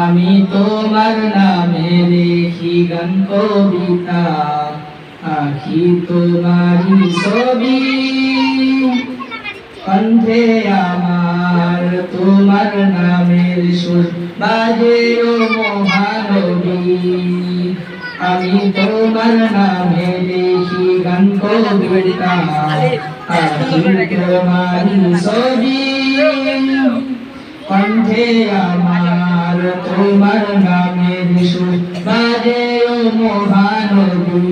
আমি তোমার নামে লিখি গান কবিতা, আঁকি তোমারি ছবি, কণ্ঠে আমার তোমার নামের সুর বাজে ও মহানবী। আমি তোমার নামে লিখি গান কবিতা, আঁকি তোমারি ছবি, কণ্ঠে আমার তোমার নামের সুর বাজে ও মহানবী।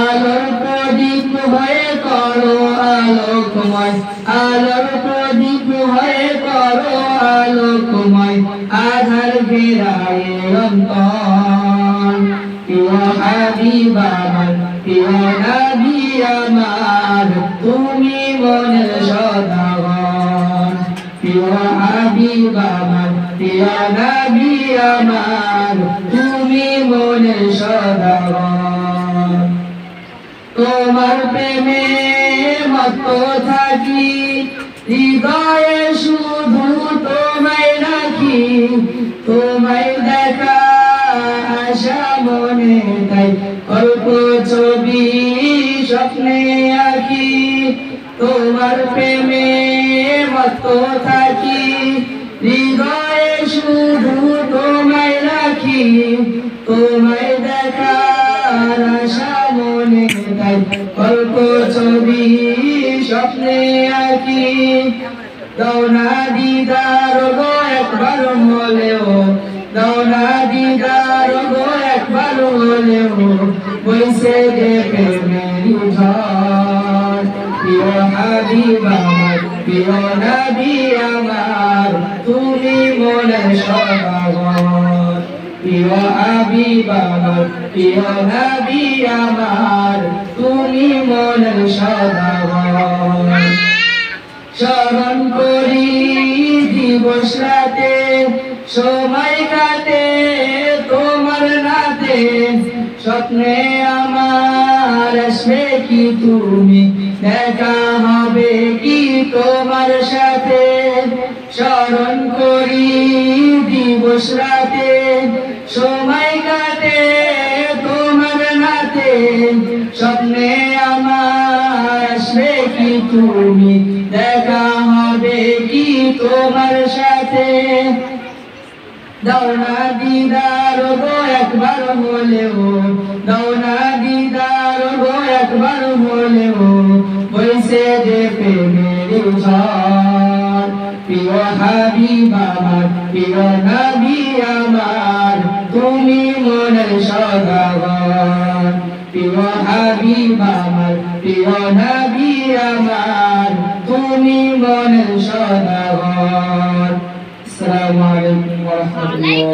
আলোর প্রদীপ হয়ে করো আলোকময়, আলোর প্রদীপ হয়ে করো আলোকময়, আধার ঘেরায় অন্তর। প্রিয় হাবিব আমার, প্রিয় নবী আমার, তুমি মনের সদাগর। প্রিয় হাবিব আমার, প্রিয় নবী আমার, তুমি মনের সদাগর। তোমার প্রেমে মত্ত থাকি, হৃদয়ে শুধু তোমায় রাখি, তোমায় দেখা আশা মনে তাই অল্প ছবি স্বপ্নে আঁকি। তোমার প্রেমে মত্ত থাকি, হৃদয়ে শুধু তোমায় রাখি, তোমায় দেখা আশা মনে তাই অল্প ছবি স্বপ্নে আঁকি। দাও না দিদার গো একবার হলেও, দাও না দিদার গো একবার হলেও, বইছে যে প্রেমের ঝড়। প্রিয় হাবিব আমার, প্রিয় নবী আমার, তুমি মনের সদাগর। প্রিয় হাবিব আমার, প্রিয় নবী আমার, তুমি মনের সদাগর। স্মরণ করি দিবস রাতে, সময় কাটে তোমার নাতে, স্বপ্নে আমার আসবে কি তুমি, দেখা হবে কি তোমার সাথে। স্মরণ করি দিবস রাতে, সময় কাটে তোমার নাতে, স্বপ্নে আমার আসবে কি তুমি, দেখা হবে কি তোমার সাথে। দাও না দিদার গো একবার হলেও, দাও না দিদার গো একবার হলেও, বইছে যে প্রেমের ঝড়। প্রিয় হাবিব আমার, প্রিয় নবী আমার, তুমি মনের সদাগর। প্রিয় হাবিব আমার, প্রিয় নবী আমার, তুমি মনের সদাগর। আসসালামু আলাইকুম ওয়া রাহমাতুল্লাহ।